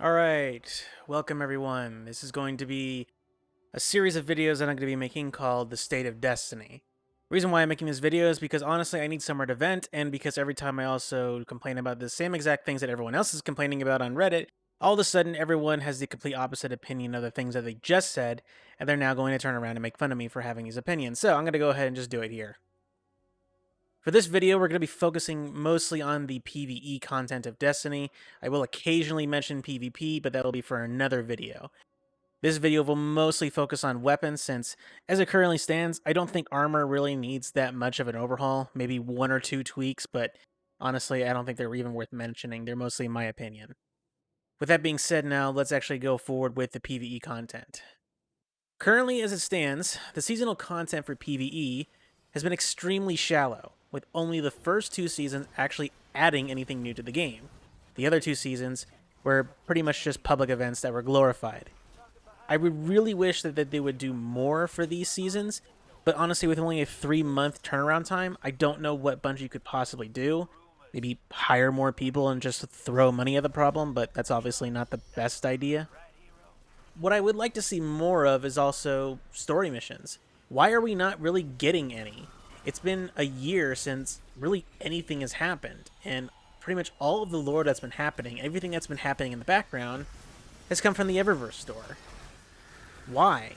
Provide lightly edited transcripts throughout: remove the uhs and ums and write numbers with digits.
Alright, welcome everyone. This is going to be a series of videos that I'm going to be making called The State of Destiny. The reason why I'm making this video is because honestly I need somewhere to vent, and because every time I also complain about the same exact things that everyone else is complaining about on Reddit, all of a sudden everyone has the complete opposite opinion of the things that they just said, and they're now going to turn around and make fun of me for having these opinions. So I'm going to go ahead and just do it here. For this video, we're going to be focusing mostly on the PvE content of Destiny. I will occasionally mention PvP, but that'll be for another video. This video will mostly focus on weapons since, as it currently stands, I don't think armor really needs that much of an overhaul. Maybe one or two tweaks, but honestly, I don't think they're even worth mentioning. They're mostly my opinion. With that being said now, let's actually go forward with the PvE content. Currently, as it stands, the seasonal content for PvE has been extremely shallow, with only the first two seasons actually adding anything new to the game. The other two seasons were pretty much just public events that were glorified. I would really wish that they would do more for these seasons, but honestly, with only a 3-month turnaround time, I don't know what Bungie could possibly do. Maybe hire more people and just throw money at the problem, but that's obviously not the best idea. What I would like to see more of is also story missions. Why are we not really getting any? It's been a year since really anything has happened, and pretty much all of the lore that's been happening, everything that's been happening in the background, has come from the Eververse store. Why?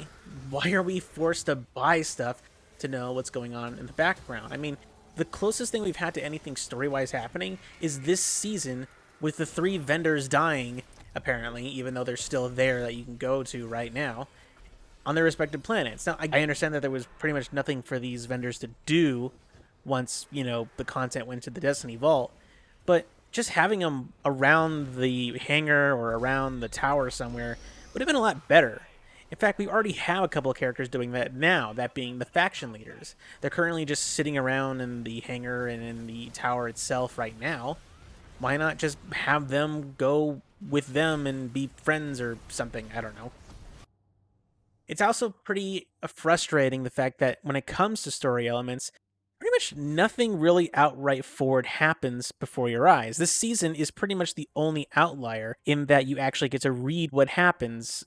Why are we forced to buy stuff to know what's going on in the background? I mean, the closest thing we've had to anything story-wise happening is this season with the 3 vendors dying, apparently, even though they're still there that you can go to right now, on their respective planets. Now, I understand that there was pretty much nothing for these vendors to do once, the content went to the Destiny Vault, but just having them around the hangar or around the tower somewhere would have been a lot better. In fact, we already have a couple of characters doing that now, that being the faction leaders. They're currently just sitting around in the hangar and in the tower itself right now. Why not just have them go with them and be friends or something? I don't know. It's also pretty frustrating the fact that when it comes to story elements, pretty much nothing really outright forward happens before your eyes. This season is pretty much the only outlier in that you actually get to read what happens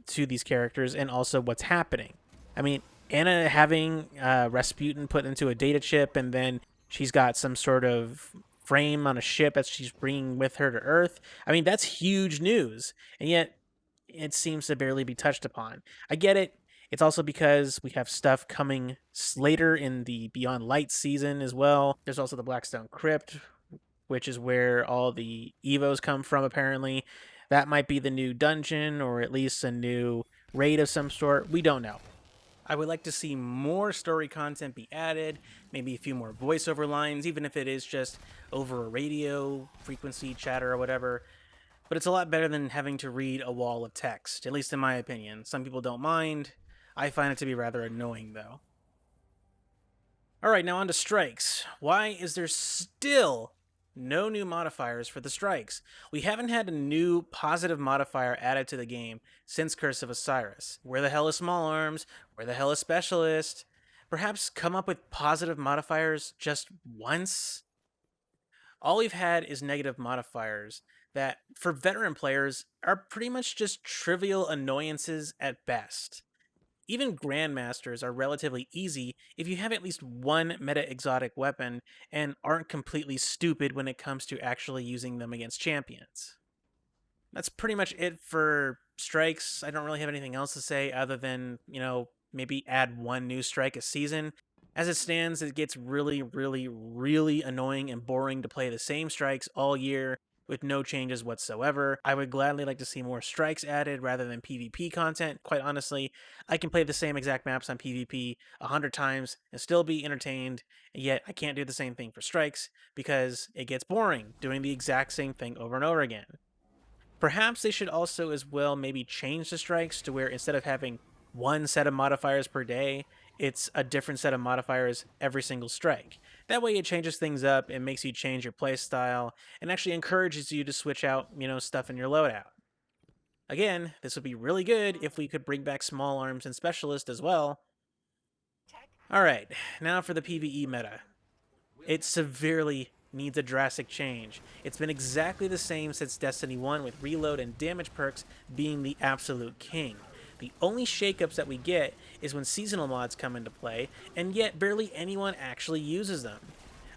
to these characters and also what's happening. I mean, Anna having Rasputin put into a data chip, and then she's got some sort of frame on a ship that she's bringing with her to Earth. I mean, that's huge news, and yet it seems to barely be touched upon. I get it. It's also because we have stuff coming later in the Beyond Light season as well. There's also the Blackstone Crypt, which is where all the Evos come from, apparently. That might be the new dungeon, or at least a new raid of some sort. We don't know. I would like to see more story content be added, maybe a few more voiceover lines, even if it is just over a radio frequency chatter or whatever. But it's a lot better than having to read a wall of text, at least in my opinion. Some people don't mind. I find it to be rather annoying, though. Alright, now on to strikes. Why is there still no new modifiers for the strikes? We haven't had a new positive modifier added to the game since Curse of Osiris. Where the hell is Small Arms? Where the hell is Specialist? Perhaps come up with positive modifiers just once? All we've had is negative modifiers that, for veteran players, are pretty much just trivial annoyances at best. Even Grandmasters are relatively easy if you have at least one meta exotic weapon and aren't completely stupid when it comes to actually using them against champions. That's pretty much it for strikes. I don't really have anything else to say other than, maybe add one new strike a season. As it stands, it gets really, really, really annoying and boring to play the same strikes all year with no changes whatsoever. I would gladly like to see more strikes added rather than PvP content. Quite honestly, I can play the same exact maps on PvP 100 times and still be entertained, and yet I can't do the same thing for strikes because it gets boring doing the exact same thing over and over again. Perhaps they should also as well maybe change the strikes to where instead of having one set of modifiers per day, it's a different set of modifiers every single strike. That way it changes things up, it makes you change your playstyle, and actually encourages you to switch out, stuff in your loadout. Again, this would be really good if we could bring back Small Arms and Specialist as well. Alright, now for the PvE meta. It severely, needs a drastic change. It's been exactly the same since Destiny 1, with reload and damage perks being the absolute king. The only shakeups that we get is when seasonal mods come into play, and yet barely anyone actually uses them.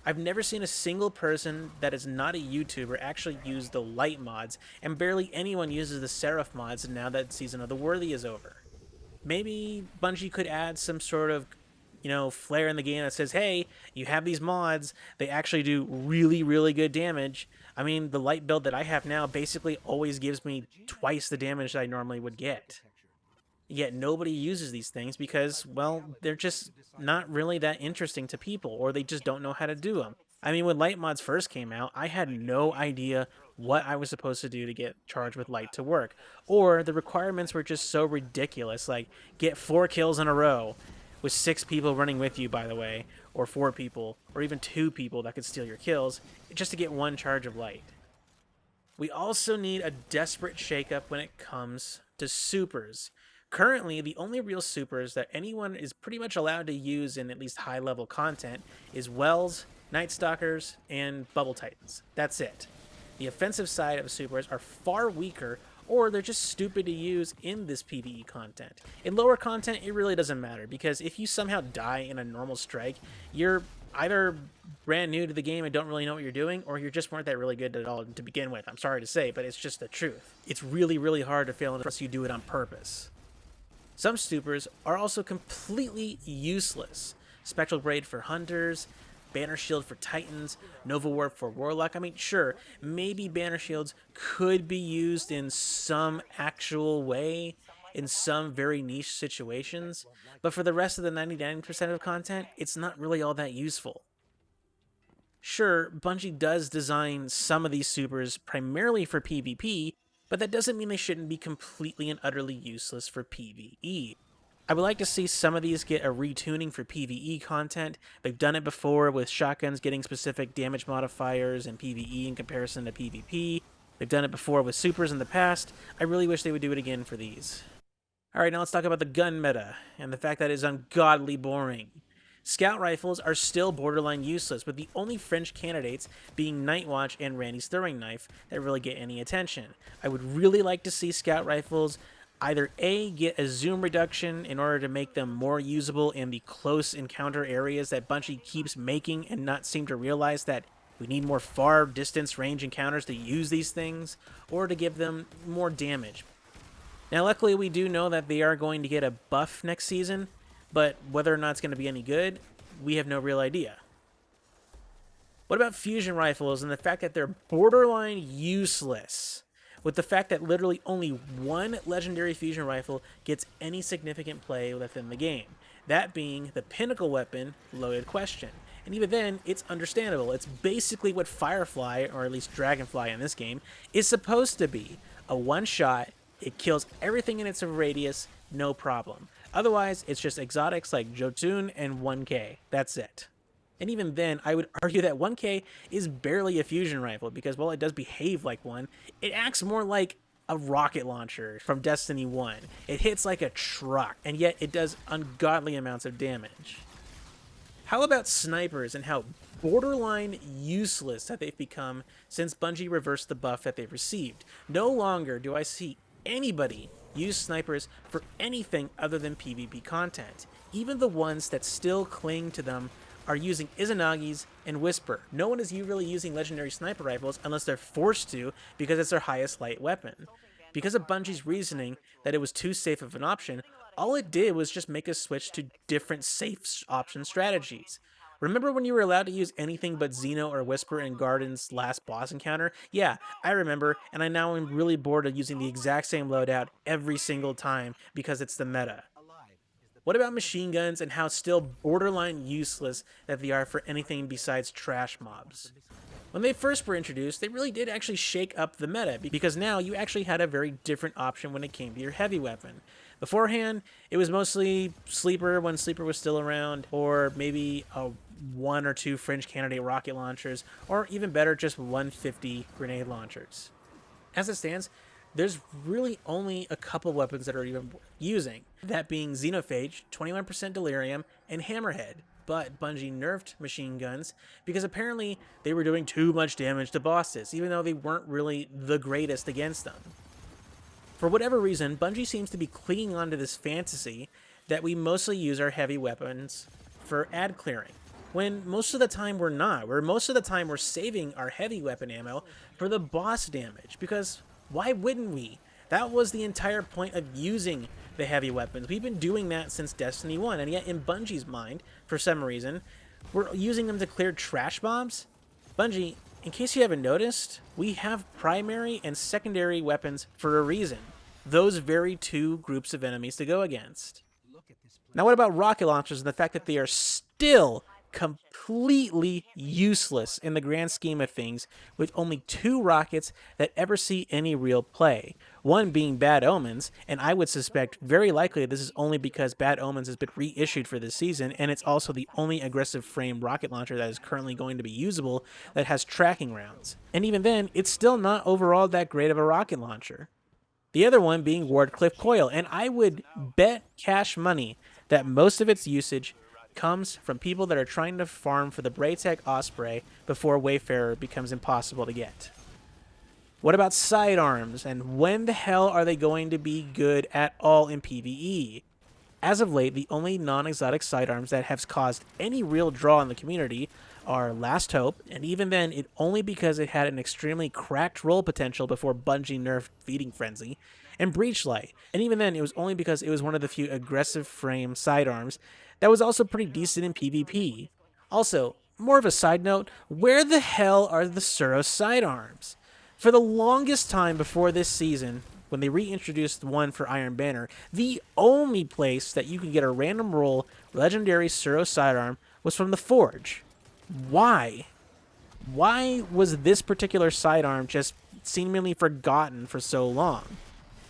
I've never seen a single person that is not a YouTuber actually use the light mods, and barely anyone uses the Seraph mods now that Season of the Worthy is over. Maybe Bungie could add some sort of, flair in the game that says, hey, you have these mods, they actually do really, really good damage. I mean, the light build that I have now basically always gives me twice the damage that I normally would get. Yet nobody uses these things because, well, they're just not really that interesting to people, or they just don't know how to do them. I mean, when light mods first came out, I had no idea what I was supposed to do to get charged with light to work, or the requirements were just so ridiculous, like get 4 kills in a row, with 6 people running with you, by the way, or 4 people, or even 2 people that could steal your kills, just to get 1 charge of light. We also need a desperate shakeup when it comes to supers. Currently, the only real supers that anyone is pretty much allowed to use in at least high-level content is Wells, Night Stalkers, and Bubble Titans. That's it. The offensive side of supers are far weaker, or they're just stupid to use in this PvE content. In lower content, it really doesn't matter, because if you somehow die in a normal strike, you're either brand new to the game and don't really know what you're doing, or you just weren't that really good at all to begin with. I'm sorry to say, but it's just the truth. It's really, really hard to fail unless you do it on purpose. Some supers are also completely useless. Spectral Blade for Hunters, Banner Shield for Titans, Nova Warp for Warlock. I mean, sure, maybe Banner Shields could be used in some actual way, in some very niche situations, but for the rest of the 99% of content, it's not really all that useful. Sure, Bungie does design some of these supers primarily for PvP, but that doesn't mean they shouldn't be completely and utterly useless for PvE. I would like to see some of these get a retuning for PvE content. They've done it before with shotguns getting specific damage modifiers in PvE in comparison to PvP. They've done it before with supers in the past. I really wish they would do it again for these. Alright, now let's talk about the gun meta, and the fact that it is ungodly boring. Scout rifles are still borderline useless, with the only French candidates being Nightwatch and Randy's throwing knife that really get any attention. I would really like to see scout rifles either A, get a zoom reduction in order to make them more usable in the close encounter areas that Bungie keeps making and not seem to realize that we need more far distance range encounters to use these things, or to give them more damage. Now luckily we do know that they are going to get a buff next season, but whether or not it's going to be any good, we have no real idea. What about fusion rifles and the fact that they're borderline useless? With the fact that literally only one legendary fusion rifle gets any significant play within the game. That being the pinnacle weapon, Loaded Question. And even then, it's understandable. It's basically what Firefly, or at least Dragonfly in this game, is supposed to be. A one-shot, it kills everything in its radius, no problem. Otherwise, it's just exotics like Jotun and 1K. That's it. And even then, I would argue that 1K is barely a fusion rifle because while it does behave like one, it acts more like a rocket launcher from Destiny 1. It hits like a truck, and yet it does ungodly amounts of damage. How about snipers and how borderline useless that they've become since Bungie reversed the buff that they've received? No longer do I see anybody use snipers for anything other than PvP content. Even the ones that still cling to them are using Izanagi's and Whisper. No one is really using legendary sniper rifles unless they're forced to because it's their highest light weapon. Because of Bungie's reasoning that it was too safe of an option, all it did was just make us switch to different safe option strategies. Remember when you were allowed to use anything but Xeno or Whisper in Garden's last boss encounter? Yeah, I remember, and I now am really bored of using the exact same loadout every single time because it's the meta. What about machine guns and how still borderline useless that they are for anything besides trash mobs? When they first were introduced, they really did actually shake up the meta, because now you actually had a very different option when it came to your heavy weapon. Beforehand, it was mostly Sleeper when Sleeper was still around, or maybe a 1 or 2 French candidate rocket launchers, or even better, just 150 grenade launchers. As it stands, there's really only a couple weapons that are even worth using, that being Xenophage, 21% Delirium, and Hammerhead. but Bungie nerfed machine guns because apparently they were doing too much damage to bosses, even though they weren't really the greatest against them. For whatever reason, Bungie seems to be clinging onto this fantasy that we mostly use our heavy weapons for ad clearing, when most of the time we're not. Most of the time we're saving our heavy weapon ammo for the boss damage, because why wouldn't we? That was the entire point of using the heavy weapons. We've been doing that since Destiny 1, and yet in Bungie's mind, for some reason, we're using them to clear trash mobs? Bungie, in case you haven't noticed, we have primary and secondary weapons for a reason. Those very two groups of enemies to go against. Now what about rocket launchers and the fact that they are still completely useless in the grand scheme of things, with only 2 rockets that ever see any real play, one being Bad Omens, and I would suspect very likely this is only because Bad Omens has been reissued for this season, and it's also the only aggressive frame rocket launcher that is currently going to be usable that has tracking rounds. And even then, it's still not overall that great of a rocket launcher. The other one being Wardcliff Coil, and I would bet cash money that most of its usage comes from people that are trying to farm for the Braytech Osprey before Wayfarer becomes impossible to get. What about Sidearms, and when the hell are they going to be good at all in PvE? As of late, the only non-exotic sidearms that have caused any real draw in the community are Last Hope, and even then, it only because it had an extremely cracked roll potential before Bungie nerfed Feeding Frenzy, and Breachlight, and even then, it was only because it was one of the few aggressive frame sidearms that was also pretty decent in PvP. Also, more of a side note, where the hell are the Suros sidearms? For the longest time before this season, when they reintroduced one for Iron Banner, the only place that you could get a random roll legendary Suros sidearm was from the Forge. Why? Why was this particular sidearm just seemingly forgotten for so long?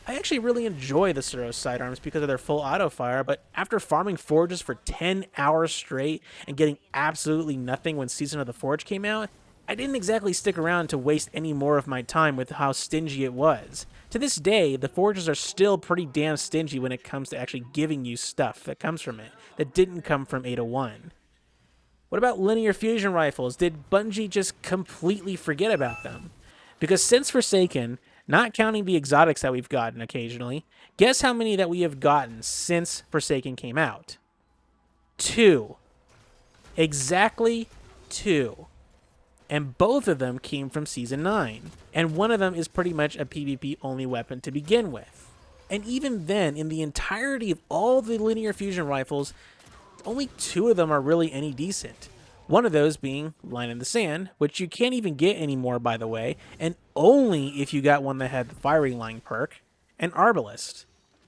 I actually really enjoy the Suros sidearms because of their full auto fire, but after farming Forges for 10 hours straight and getting absolutely nothing when Season of the Forge came out, I didn't exactly stick around to waste any more of my time with how stingy it was. To this day, the Forges are still pretty damn stingy when it comes to actually giving you stuff that comes from it, that didn't come from 801. What about linear fusion rifles? Did Bungie just completely forget about them? Because since Forsaken, not counting the exotics that we've gotten occasionally, guess how many that we have gotten since Forsaken came out? 2. Exactly 2. And both of them came from Season 9. And one of them is pretty much a PvP-only weapon to begin with. And even then, in the entirety of all the linear fusion rifles, only 2 of them are really any decent. One of those being Line in the Sand, which you can't even get anymore, by the way, and only if you got one that had the Firing Line perk, and Arbalest.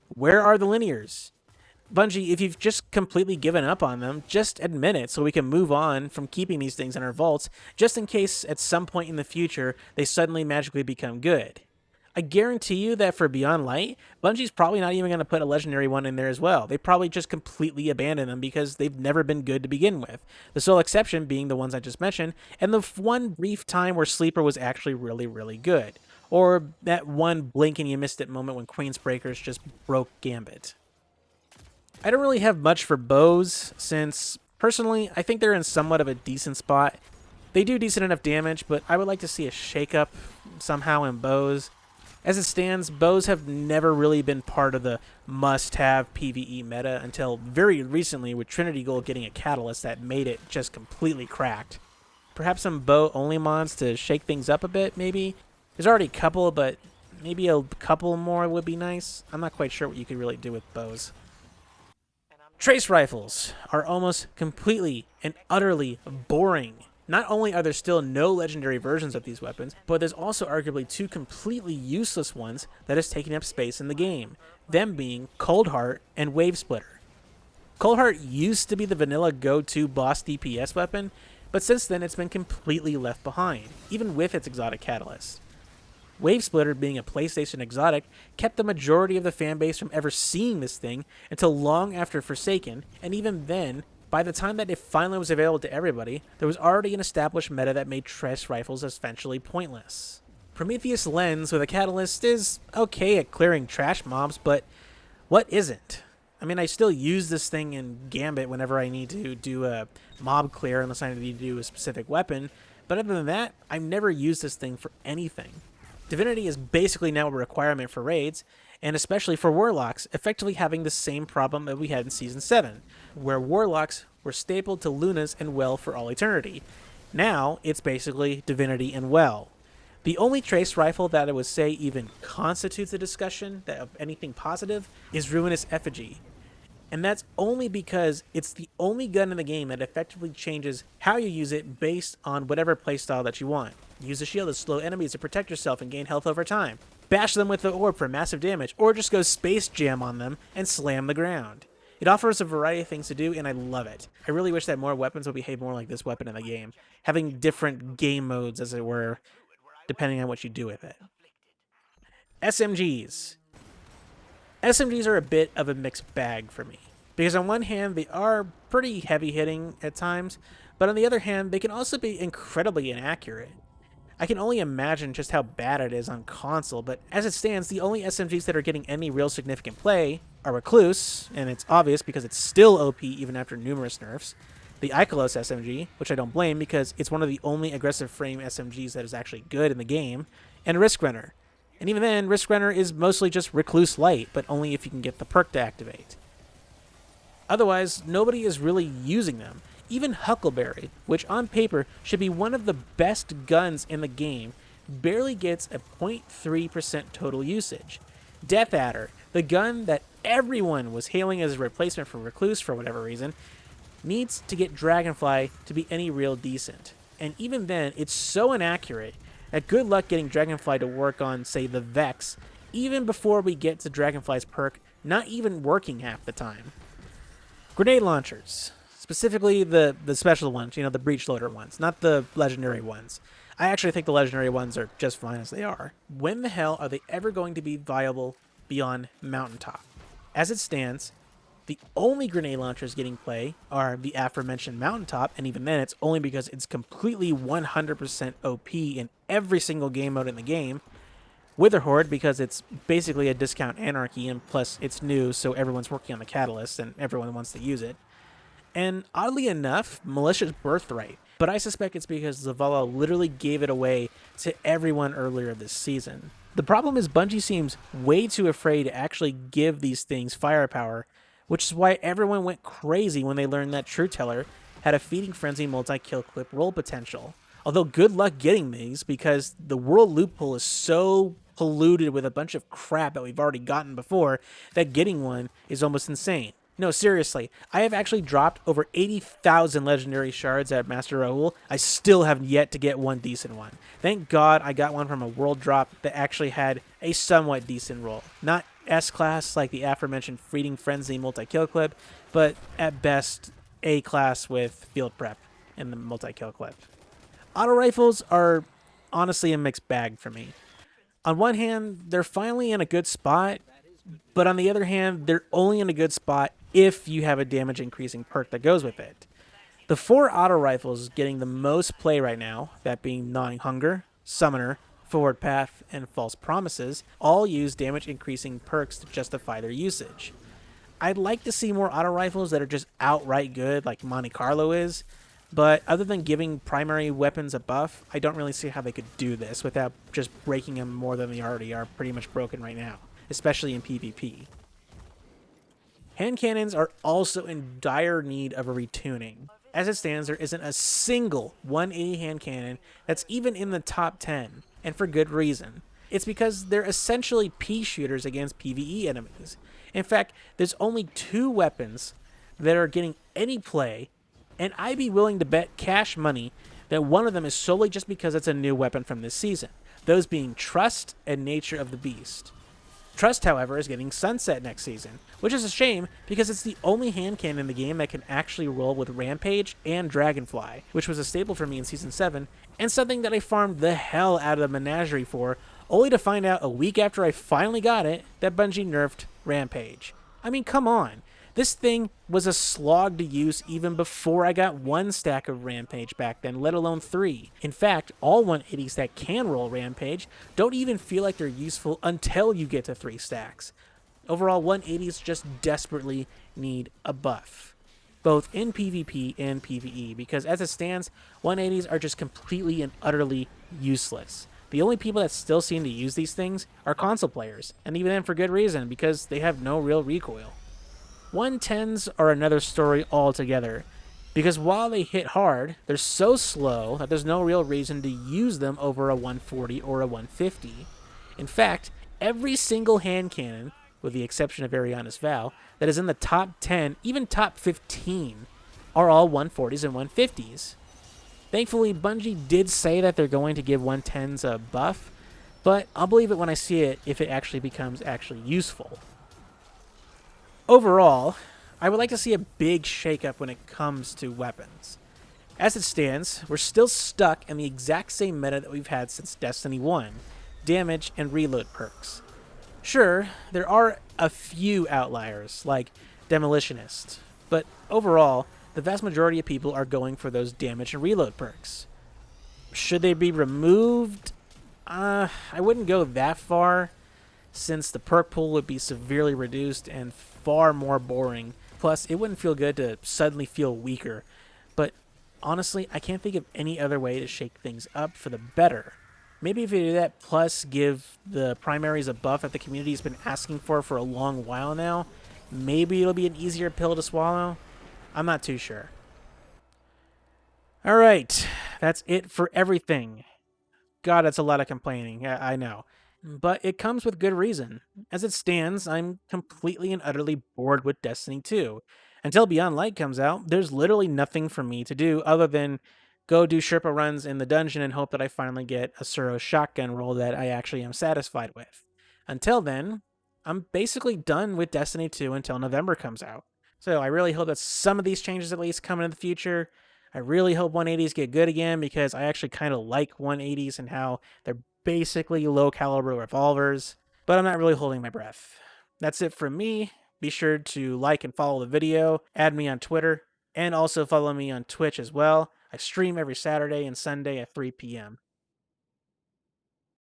Where are the linears? Bungie, if you've just completely given up on them, just admit it so we can move on from keeping these things in our vaults, just in case at some point in the future they suddenly magically become good. I guarantee you that for Beyond Light, Bungie's probably not even going to put a legendary one in there as well. They probably just completely abandon them because they've never been good to begin with. The sole exception being the ones I just mentioned, and the one brief time where Sleeper was actually really, really good. Or that one blink and you missed it moment when Queensbreakers just broke Gambit. I don't really have much for bows, since personally I think they're in somewhat of a decent spot. They do decent enough damage, but I would like to see a shakeup somehow in bows. As it stands, bows have never really been part of the must-have PvE meta until very recently with Trinity Gold getting a catalyst that made it just completely cracked. Perhaps some bow-only mods to shake things up a bit, maybe? There's already a couple, but maybe a couple more would be nice. I'm not quite sure what you could really do with bows. Trace rifles are almost completely and utterly boring. Not only are there still no legendary versions of these weapons, but there's also arguably 2 completely useless ones that is taking up space in the game, them being Cold Heart and Wave Splitter. Cold Heart used to be the vanilla go-to boss DPS weapon, but since then it's been completely left behind, even with its exotic catalyst. Wave Splitter, being a PlayStation exotic, kept the majority of the fanbase from ever seeing this thing until long after Forsaken, and even then, by the time that it finally was available to everybody, there was already an established meta that made trace rifles essentially pointless. Prometheus Lens with a catalyst is okay at clearing trash mobs, but what isn't? I mean, I still use this thing in Gambit whenever I need to do a mob clear unless I need to do a specific weapon, but other than that, I've never used this thing for anything. Divinity is basically now a requirement for raids, and especially for Warlocks, effectively having the same problem that we had in Season 7, where Warlocks were stapled to Lunas and Well for all eternity. Now, it's basically Divinity and Well. The only trace rifle that I would say even constitutes a discussion of anything positive is Ruinous Effigy. And that's only because it's the only gun in the game that effectively changes how you use it based on whatever playstyle that you want. Use a shield to slow enemies to protect yourself and gain health over time. Bash them with the orb for massive damage, or just go space jam on them and slam the ground. It offers a variety of things to do, and I love it. I really wish that more weapons would behave more like this weapon in the game, having different game modes, as it were, depending on what you do with it. SMGs. SMGs are a bit of a mixed bag for me, because on one hand, they are pretty heavy-hitting at times, but on the other hand, they can also be incredibly inaccurate. I can only imagine just how bad it is on console, but as it stands, the only SMGs that are getting any real significant play are Recluse, and it's obvious because it's still OP even after numerous nerfs, the Ikelos SMG, which I don't blame because it's one of the only aggressive frame SMGs that is actually good in the game, and Risk Runner. And even then, Risk Runner is mostly just Recluse Light, but only if you can get the perk to activate. Otherwise, nobody is really using them. Even Huckleberry, which on paper should be one of the best guns in the game, barely gets a 0.3% total usage. Death Adder, the gun that everyone was hailing as a replacement for Recluse for whatever reason, needs to get Dragonfly to be any real decent. And even then, it's so inaccurate that good luck getting Dragonfly to work on, say, the Vex, even before we get to Dragonfly's perk not even working half the time. Grenade launchers. Specifically the special ones, the breach loader ones, not the legendary ones. I actually think the legendary ones are just fine as they are. When the hell are they ever going to be viable beyond Mountaintop? As it stands, the only grenade launchers getting play are the aforementioned Mountaintop, and even then it's only because it's completely 100% OP in every single game mode in the game. Witherhoard, because it's basically a discount anarchy, and plus it's new, so everyone's working on the catalyst and everyone wants to use it. And oddly enough, Militia's Birthright, but I suspect it's because Zavala literally gave it away to everyone earlier this season. The problem is Bungie seems way too afraid to actually give these things firepower, which is why everyone went crazy when they learned that Trueteller had a Feeding Frenzy multi-kill clip roll potential. Although good luck getting these, because the world loophole is so polluted with a bunch of crap that we've already gotten before that getting one is almost insane. No, seriously, I have actually dropped over 80,000 legendary shards at Master Raoul. I still have yet to get one decent one. Thank God I got one from a world drop that actually had a somewhat decent roll. Not S-class like the aforementioned Feeding Frenzy multi-kill clip, but at best A-class with field prep in the multi-kill clip. Auto rifles are honestly a mixed bag for me. On one hand, they're finally in a good spot, but on the other hand, they're only in a good spot if you have a damage increasing perk that goes with it. The 4 auto rifles getting the most play right now, that being Gnawing Hunger, Summoner, Forward Path, and False Promises, all use damage increasing perks to justify their usage. I'd like to see more auto rifles that are just outright good like Monte Carlo is, but other than giving primary weapons a buff, I don't really see how they could do this without just breaking them more than they already are pretty much broken right now, especially in PvP. Hand cannons are also in dire need of a retuning. As it stands, there isn't a single 180 hand cannon that's even in the top 10, and for good reason. It's because they're essentially pea shooters against PvE enemies. In fact, there's only 2 weapons that are getting any play, and I'd be willing to bet cash money that one of them is solely just because it's a new weapon from this season, those being Trust and Nature of the Beast. Trust, however, is getting sunset next season, which is a shame because it's the only hand cannon in the game that can actually roll with Rampage and Dragonfly, which was a staple for me in Season 7, and something that I farmed the hell out of the Menagerie for, only to find out a week after I finally got it that Bungie nerfed Rampage. I mean, come on. This thing was a slog to use even before I got 1 stack of Rampage back then, let alone 3. In fact, all 180s that can roll Rampage don't even feel like they're useful until you get to 3 stacks. Overall, 180s just desperately need a buff, both in PvP and PvE, because as it stands, 180s are just completely and utterly useless. The only people that still seem to use these things are console players, and even then for good reason, because they have no real recoil. 110s are another story altogether, because while they hit hard, they're so slow that there's no real reason to use them over a 140 or a 150. In fact, every single hand cannon, with the exception of Ariana's Vow, that is in the top 10, even top 15, are all 140s and 150s. Thankfully, Bungie did say that they're going to give 110s a buff, but I'll believe it when I see it if it actually becomes actually useful. Overall, I would like to see a big shakeup when it comes to weapons. As it stands, we're still stuck in the exact same meta that we've had since Destiny 1, damage and reload perks. Sure, there are a few outliers, like Demolitionist, but overall, the vast majority of people are going for those damage and reload perks. Should they be removed? I wouldn't go that far, since the perk pool would be severely reduced and far more boring. Plus, it wouldn't feel good to suddenly feel weaker. But honestly, I can't think of any other way to shake things up for the better. Maybe if you do that, plus give the primaries a buff that the community's been asking for a long while now, maybe it'll be an easier pill to swallow. I'm not too sure. All right, that's it for everything. God, that's a lot of complaining. I know. But it comes with good reason. As it stands, I'm completely and utterly bored with Destiny 2. Until Beyond Light comes out, there's literally nothing for me to do other than go do Sherpa runs in the dungeon and hope that I finally get a Suro shotgun roll that I actually am satisfied with. Until then, I'm basically done with Destiny 2 until November comes out. So I really hope that some of these changes at least come in the future. I really hope 180s get good again, because I actually kind of like 180s and how they're basically low caliber revolvers, but I'm not really holding my breath. That's it from me. Be sure to like and follow the video, add me on Twitter, and also follow me on Twitch as well. I stream every Saturday and Sunday at 3 p.m.